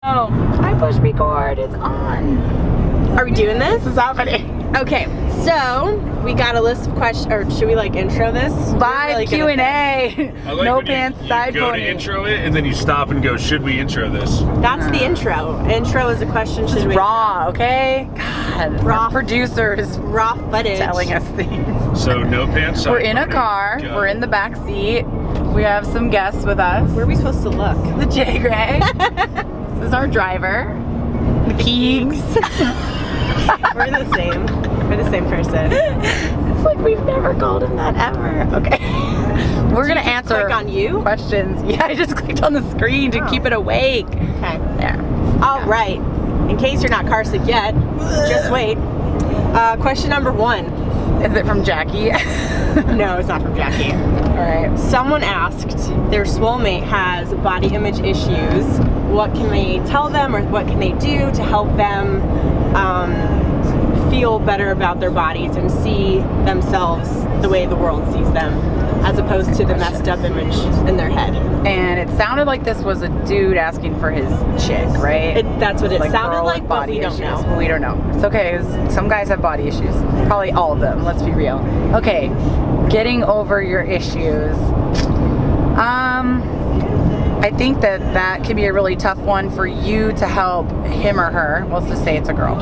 Oh, I push record, it's on. Are we doing this? This is happening. Okay, so we got a list of questions, or should we like intro this? Live Q&A. No pants, side go pony. to intro it and then you stop and go, should we intro this? That's the intro. Intro is a question. This is raw, okay? God, Raw. our producers Raw footage. telling us things. So no pants, side We're in a pony. car, Go. we're in the back seat. We have some guests with us. Where are we supposed to look? The J Gray. This is our driver. The Keegs. We're the same. We're the same person. It's like we've never called him that ever. Okay. We're gonna answer Click on you? questions. Yeah, I just clicked on the screen to keep it awake. Okay. There. All right. In case you're not car sick yet, just wait. Question number 1. Is it from Jackie? No, it's not from Jackie. All right. Someone asked their soulmate has body image issues. What can they tell them, or what can they do to help them feel better about their bodies and see themselves the way the world sees them, as opposed to the messed up image in their head? And it sounded like this was a dude asking for his chick, right? That's what it Like sounded girl with like, but we don't issues. know. Well, we don't know. It's okay, 'cause some guys have body issues. Probably all of them, let's be real. Okay, getting over your issues. I think that can be a really tough one for you to help him or her. Well, let's just say it's a girl,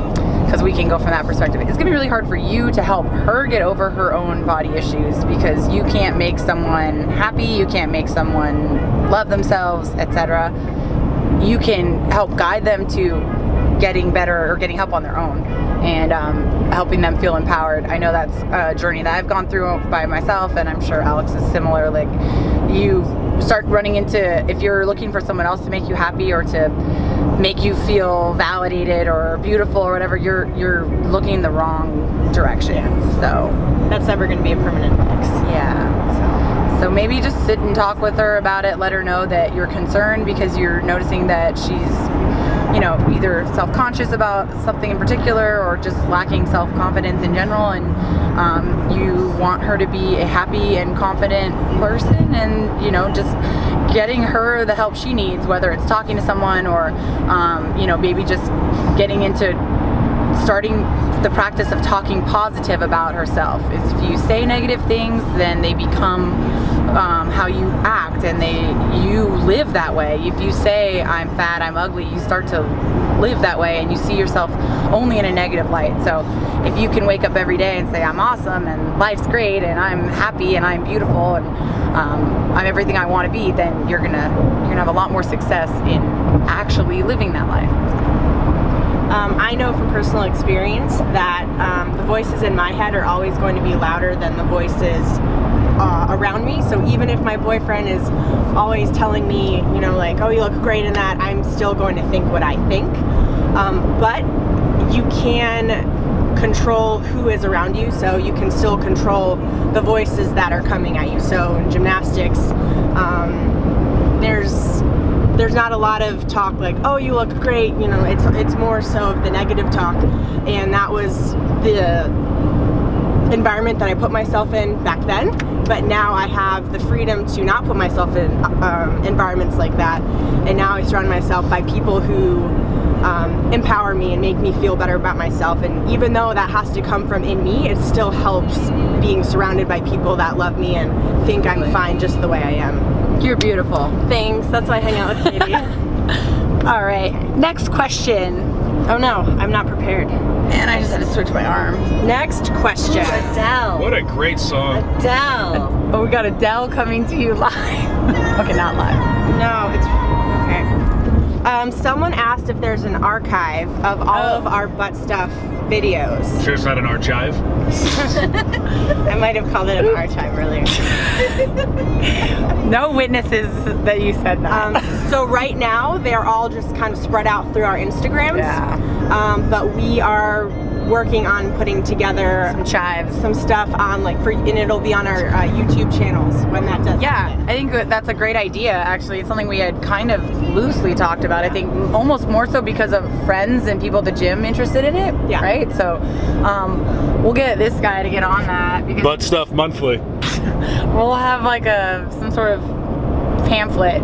because we can go from that perspective. It's gonna be really hard for you to help her get over her own body issues, because you can't make someone happy, you can't make someone love themselves, etc. You can help guide them to getting better or getting help on their own, and helping them feel empowered. I know that's a journey that I've gone through by myself, and I'm sure Alex is similar. Like, you start running into, if you're looking for someone else to make you happy or to make you feel validated or beautiful or whatever, you're looking the wrong direction. So That's never going to be a permanent fix. yeah. So maybe just sit and talk with her about it. Let her know that you're concerned because you're noticing that she's, you know, either self-conscious about something in particular or just lacking self-confidence in general, and you want her to be a happy and confident person, and, you know, just getting her the help she needs, whether it's talking to someone or, you know, maybe just getting into starting the practice of talking positive about herself. Is if you say negative things, then they become how you act, and you live that way. If you say I'm fat, I'm ugly, you start to live that way, and you see yourself only in a negative light. So if you can wake up every day and say I'm awesome and life's great and I'm happy and I'm beautiful and I'm everything I want to be, then you're gonna have a lot more success in actually living that life. I know from personal experience that the voices in my head are always going to be louder than the voices around me. So even if my boyfriend is always telling me, you know, like, oh, you look great in that, I'm still going to think what I think. But you can control who is around you, so you can still control the voices that are coming at you. So in gymnastics, there's not a lot of talk like, oh, you look great, you know, it's more so of the negative talk, and that was the environment that I put myself in back then. But now I have the freedom to not put myself in environments like that, and now I surround myself by people who empower me and make me feel better about myself. And even though that has to come from in me, it still helps being surrounded by people that love me and think I'm fine just the way I am. You're beautiful. Thanks, that's why I hang out with Katie. All right, next question. Oh no, I'm not prepared. And I just had to switch my arm. Next question. Adele. What a great song. Adele. Oh, we got Adele coming to you live. Okay, not live. No, it's okay. Someone asked if there's an archive of all of our butt stuff videos. Sure it's not an archive? I might have called it an archive earlier. No witnesses that you said that. So right now, they're all just kind of spread out through our Instagrams. Yeah. But we are working on putting together Some chives. some stuff on, like, and it'll be on our YouTube channels when that does Yeah, happen. I think that's a great idea, actually. It's something we had kind of loosely talked about. I think almost more so because of friends and people at the gym interested in it, Yeah. right? So we'll get this guy to get on that, because Butt Stuff Monthly. we'll have like some sort of pamphlet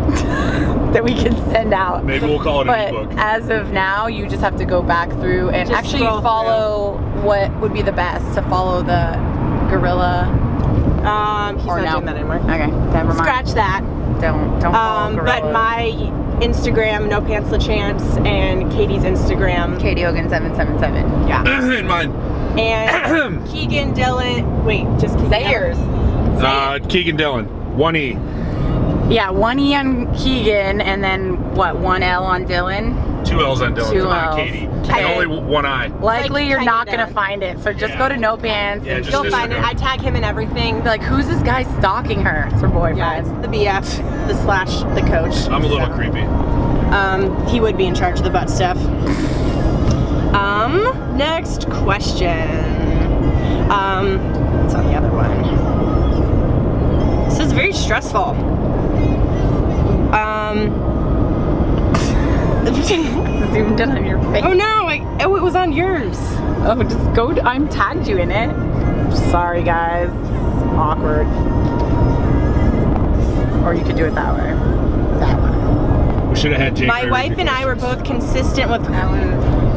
that we can send out. Maybe we'll call it But an ebook. as of now, you just have to go back through and Just actually scroll follow what would be the best to follow the gorilla. He's Or not no. doing that anymore. Okay, never mind. Scratch that. Don't follow gorillas. But my Instagram, No Pants LaChance, and Katie's Instagram. Katie Hogan 777. Yeah. And mine. And Keegan, Dylan. Wait, just Keegan. Say yours. Keegan Dillon. 1E. Yeah, 1E on Keegan, and then what? 1L on Dylan. 2 L's on Dylan. 2 Come on, L's. Katie. Okay. And only 1 eye. Likely you're kinda not there. gonna find it, so just Yeah. go to No Pants Yeah, and just You'll find it. I tag him in everything. be like, who's this guy stalking her? It's her boyfriend. Yeah, it's the BF, the coach. I'm a little So, creepy. He would be in charge of the butt stuff. Next question. What's on the other one? This is very stressful. Zoomed in on your face. Oh no! It was on yours. Oh, just go. I'm tagged you in it. Sorry, guys. It's awkward. Or you could do it that way. That way. We should have had Jake. My wife and I were both consistent with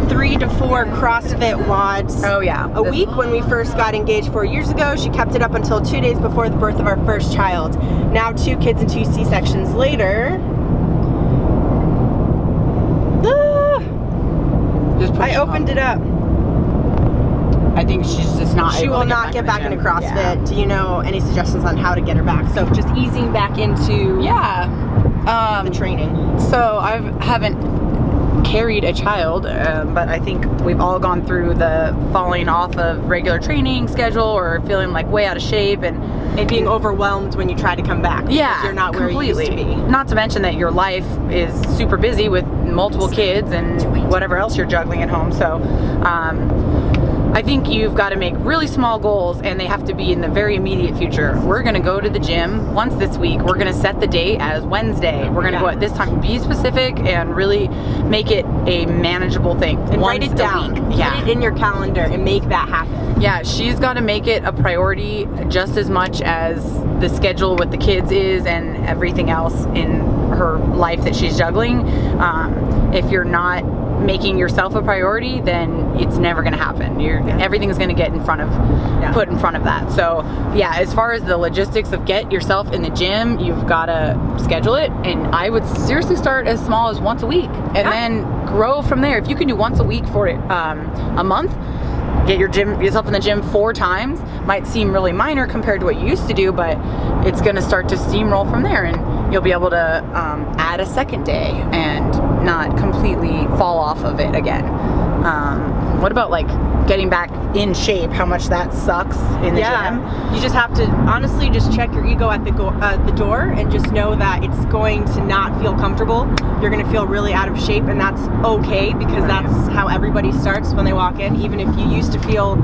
3 to 4 CrossFit WODs Oh yeah. a week when we first got engaged 4 years ago. She kept it up until 2 days before the birth of our first child. Now 2 kids and 2 C-sections later. Just I opened it up. I think she's just not. She able will to not get back in the into gym. CrossFit. Yeah. Do you know any suggestions on how to get her back? So just easing back into Yeah. the training. So I haven't carried a child, but I think we've all gone through the falling off of regular training schedule or feeling like way out of shape and Being overwhelmed when you try to come back. Because yeah, you're not where completely. you used to be. Not to mention that your life is super busy with multiple kids and whatever else you're juggling at home. So I think you've got to make really small goals, and they have to be in the very immediate future. We're going to go to the gym once this week. We're going to set the date as Wednesday. We're going to go at this time. Be specific and really make it a manageable thing. And once write it a down. week. Yeah. Put it in your calendar and make that happen. Yeah, she's got to make it a priority just as much as the schedule with the kids is and everything else in her life that she's juggling. If you're not making yourself a priority, then it's never going to happen. Everything's going to get put in front of that. So yeah, as far as the logistics of get yourself in the gym, you've got to schedule it, and I would seriously start as small as once a week and then grow from there. If you can do once a week for a month, get yourself in the gym 4 times. Might seem really minor compared to what you used to do, but it's going to start to steamroll from there, and you'll be able to add a second day and not completely fall off of it again. What about like getting back in shape? How much that sucks in the gym? You just have to honestly just check your ego at the door and just know that it's going to not feel comfortable. You're going to feel really out of shape, and that's okay, because that's how everybody starts when they walk in. Even if you used to feel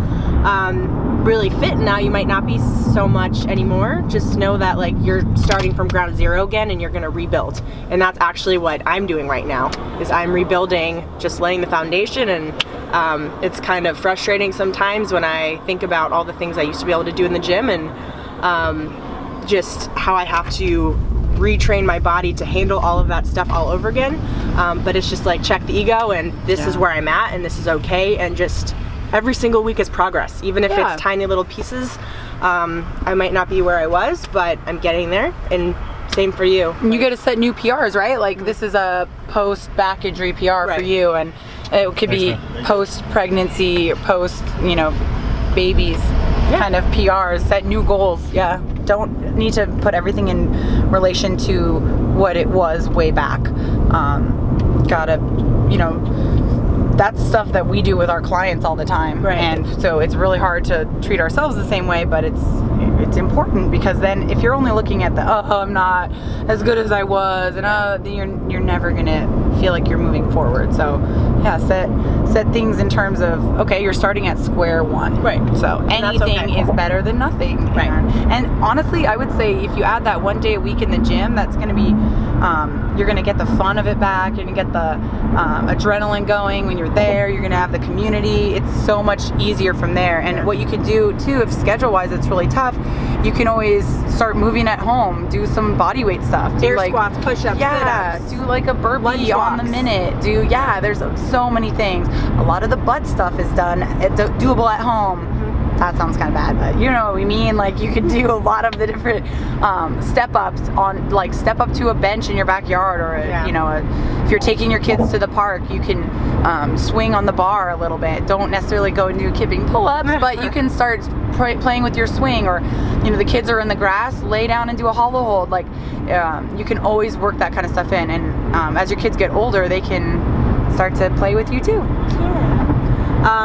really fit, now you might not be so much anymore. Just know that like you're starting from ground zero again, and you're going to rebuild. And that's actually what I'm doing right now, is I'm rebuilding, just laying the foundation. And it's kind of frustrating sometimes when I think about all the things I used to be able to do in the gym, and just how I have to retrain my body to handle all of that stuff all over again. But it's just like, check the ego, and this is where I'm at, and this is okay, and just every single week is progress, even if it's tiny little pieces. I might not be where I was, but I'm getting there, and same for you. And you got to set new PRs, right? Like this is a post back injury PR for you, and it could be post pregnancy, post babies kind of PRs. Set new goals. Yeah, don't need to put everything in relation to what it was way back. Gotta that's stuff that we do with our clients all the time, and so it's really hard to treat ourselves the same way, but it's important, because then if you're only looking at the I'm not as good as I was, and then you're never gonna feel like you're moving forward. So yeah, set things in terms of, okay, you're starting at square one. Right. So anything is better than nothing. Right. And honestly, I would say if you add that 1 day a week in the gym, that's going to be, you're going to get the fun of it back. You're going to get the adrenaline going when you're there. You're going to have the community. It's so much easier from there. And what you could do too, if schedule-wise it's really tough, you can always start moving at home. Do some body weight stuff. Do Air squats, push-ups, sit-ups. Do like a burpee Lunge on the walks. minute. There's so many things. A lot of the butt stuff is done, doable at home. That sounds kind of bad, but you know what we mean. Like you could do a lot of the different step ups on, like step up to a bench in your backyard, or if you're taking your kids to the park, you can swing on the bar a little bit. Don't necessarily go and do kipping pull-ups, but you can start playing with your swing, or the kids are in the grass, lay down and do a hollow hold. Like you can always work that kind of stuff in, and as your kids get older, they can start to play with you too.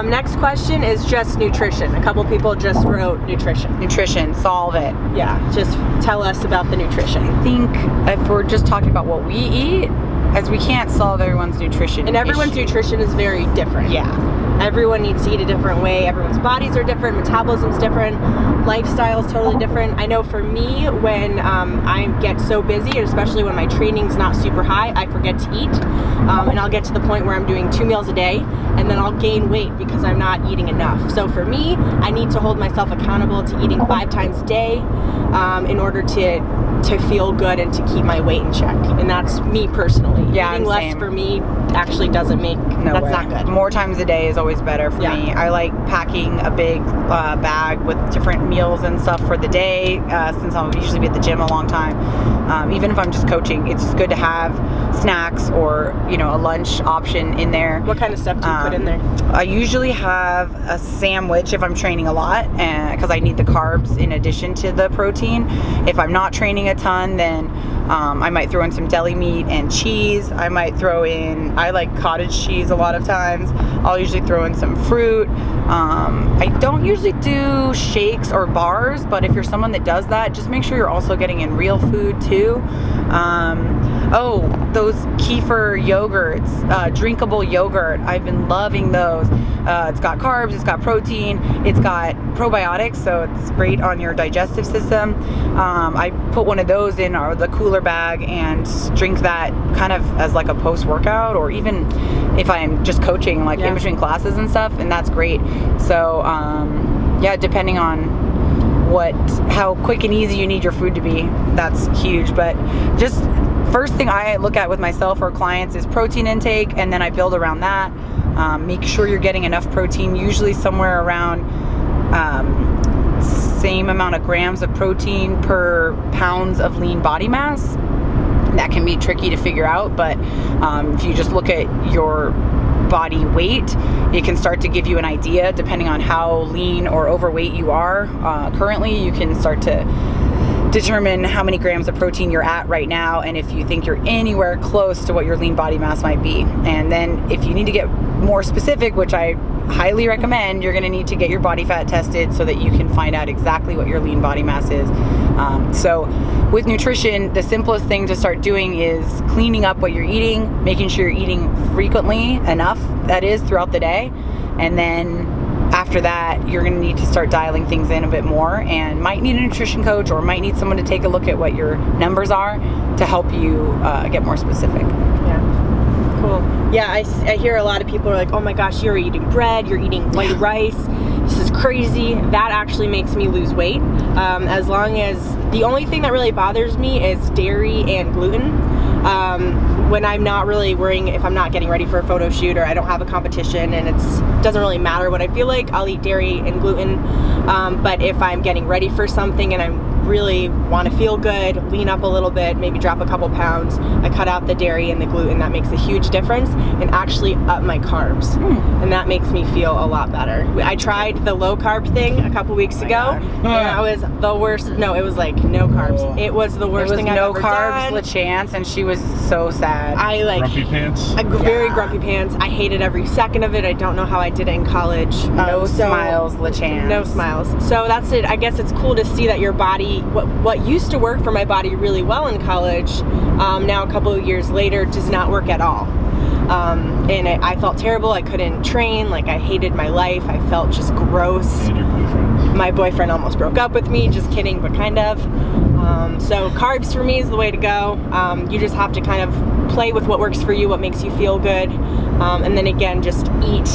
Next question is just nutrition. A couple people just wrote nutrition. Nutrition, solve it. Yeah, just tell us about the nutrition. I think if we're just talking about what we eat, as we can't solve everyone's nutrition. And everyone's issue. nutrition is very different. Yeah. Everyone needs to eat a different way. Everyone's bodies are different. Metabolism's different. Lifestyle is totally different. I know for me, when I get so busy, and especially when my training's not super high, I forget to eat. And I'll get to the point where I'm doing 2 meals a day, and then I'll gain weight because I'm not eating enough. So for me, I need to hold myself accountable to eating 5 times a day in order to feel good and to keep my weight in check. And that's me personally. Yeah, eating less same. for me actually doesn't make, that's not good. More times a day is always better for me. I like packing a big bag with different meals and stuff for the day, since I'll usually be at the gym a long time. Even if I'm just coaching, it's just good to have snacks or a lunch option in there. What kind of stuff do you put in there? I usually have a sandwich if I'm training a lot, because I need the carbs in addition to the protein. If I'm not training a ton, then I might throw in some deli meat and cheese. I might throw in, I like cottage cheese a lot of times. I'll usually throw in some fruit. I don't usually do shakes or bars, but if you're someone that does that, just make sure you're also getting in real food too. Those kefir yogurts, drinkable yogurt. I've been loving those. It's got carbs, it's got protein, it's got probiotics, so it's great on your digestive system. I put one of those in the cooler bag and drink that kind of as like a post-workout, or even if I'm just coaching, like in between classes and stuff, and that's great. So depending on how quick and easy you need your food to be, that's huge. But just first thing I look at with myself or clients is protein intake, and then I build around that. Make sure you're getting enough protein, usually somewhere around same amount of grams of protein per pounds of lean body mass. That can be tricky to figure out, but if you just look at your body weight, it can start to give you an idea. Depending on how lean or overweight you are currently, you can start to determine how many grams of protein you're at right now, and if you think you're anywhere close to what your lean body mass might be. And then if you need to get more specific, which I highly recommend, you're going to need to get your body fat tested so that you can find out exactly what your lean body mass is. So with nutrition, the simplest thing to start doing is cleaning up what you're eating, making sure you're eating frequently enough, that is, throughout the day. And then after that, you're going to need to start dialing things in a bit more, and might need a nutrition coach or might need someone to take a look at what your numbers are to help you get more specific. Yeah, cool. Yeah, I hear a lot of people are like, oh my gosh, you're eating bread, you're eating white rice, this is crazy. That actually makes me lose weight. As long as, the only thing that really bothers me is dairy and gluten. When I'm not really worrying, if I'm not getting ready for a photo shoot or I don't have a competition and it doesn't really matter what I feel like, I'll eat dairy and gluten. But if I'm getting ready for something and I really want to feel good, lean up a little bit, maybe drop a couple pounds, I cut out the dairy and the gluten. That makes a huge difference, and actually up my carbs. And that makes me feel a lot better. I tried the low carb thing a couple weeks ago, and that was the worst. No, it was like no carbs. It was the worst thing I've ever done. No carbs, LaChance, and she was so sad. Grumpy pants? Very grumpy pants. I hated every second of it. I don't know how I did it in college. No smiles, LaChance. No smiles. So that's it. I guess it's cool to see that your body, what used to work for my body really well in college, now a couple of years later does not work at all. And I felt terrible. I couldn't train. Like, I hated my life. I felt just gross. And your boyfriend. My boyfriend almost broke up with me. Just kidding, but kind of. So carbs for me is the way to go. You just have to kind of play with what works for you, what makes you feel good. And then again, just eat.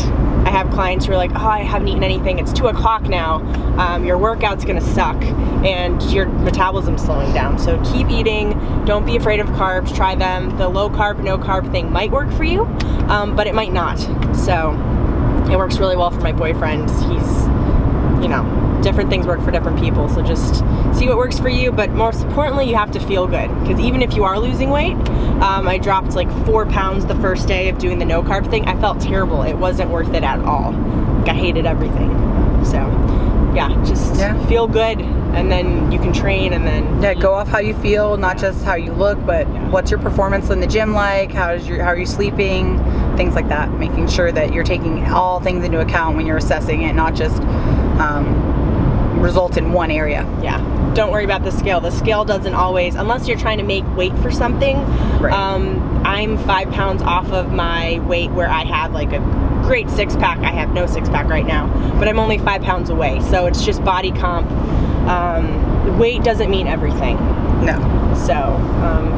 I have clients who are like, oh, I haven't eaten anything. It's 2 o'clock now. Your workout's gonna suck and your metabolism's slowing down. So keep eating. Don't be afraid of carbs. Try them. The low carb, no carb thing might work for you, but it might not. So it works really well for my boyfriend. He's, you know, different things work for different people. So just see what works for you. But most importantly, you have to feel good. Because even if you are losing weight, I dropped like 4 pounds the first day of doing the no carb thing. I felt terrible. It wasn't worth it at all. Like, I hated everything. So yeah, just feel good, and then you can train, and then go off how you feel, not just how you look, but what's your performance in the gym like, how are you sleeping, things like that. Making sure that you're taking all things into account when you're assessing it, not just result in one area. Yeah, don't worry about the scale. The scale doesn't always, unless you're trying to make weight for something. Right. I'm 5 pounds off of my weight where I had like a great 6-pack. I have no 6-pack right now, but I'm only 5 pounds away. So it's just body comp. Weight doesn't mean everything. No. So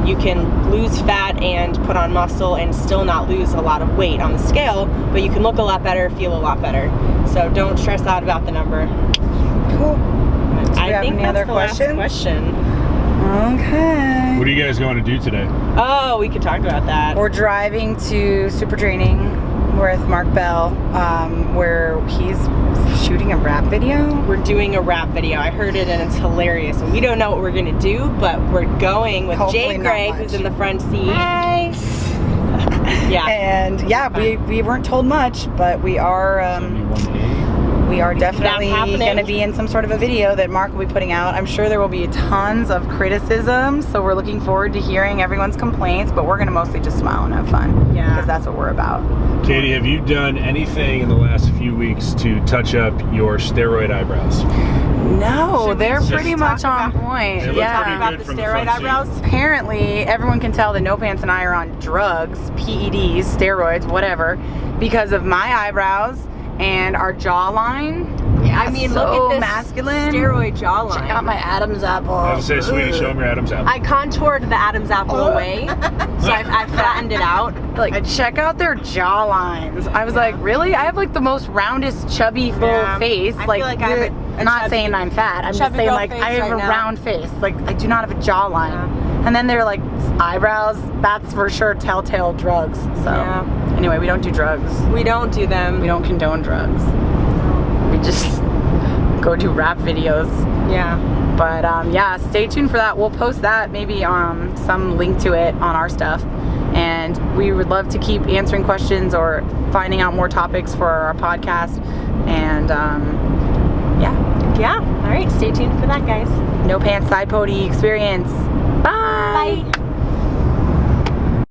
you can lose fat and put on muscle and still not lose a lot of weight on the scale, but you can look a lot better, feel a lot better. So don't stress out about the number. Cool. I think that's the last question. Okay. What are you guys going to do today? Oh, we could talk about that. We're driving to Super Training with Mark Bell, where he's shooting a rap video. We're doing a rap video. I heard it and it's hilarious. And we don't know what we're gonna do, but we're going with Hopefully Jay Gray, who's in the front seat. Hi. Yeah. And yeah, we weren't told much, but we are definitely going to be in some sort of a video that Mark will be putting out. I'm sure there will be tons of criticism, so we're looking forward to hearing everyone's complaints, but we're going to mostly just smile and have fun. Yeah. Because that's what we're about. Katie, have you done anything in the last few weeks to touch up your steroid eyebrows? No, they're pretty much on about- point. They look Yeah. pretty About good the from the steroid front seat. eyebrows? Apparently, everyone can tell that No Pants and I are on drugs, PEDs, steroids, whatever, because of my eyebrows and our jawline. I mean, so look at this masculine. steroid jawline. Check out my Adam's apple. I was gonna say, sweetie, show them your Adam's apple. I contoured the Adam's apple away, so I flattened it out. Like, check out their jawlines. I was like, really? I have like the most roundest, chubby, full face. I feel like I have a not chubby- saying I'm fat. I'm just chubby saying girl like face I have right a now. round face. Like I do not have a jawline. Yeah. And then they're like eyebrows. That's for sure telltale drugs. So anyway, we don't do drugs. We don't do them. We don't condone drugs. We just go do rap videos. Yeah. But yeah, stay tuned for that. We'll post that, maybe some link to it on our stuff. And we would love to keep answering questions or finding out more topics for our podcast. And Yeah. All right. Stay tuned for that, guys. No Pants Side Pony experience. Bye. Bye.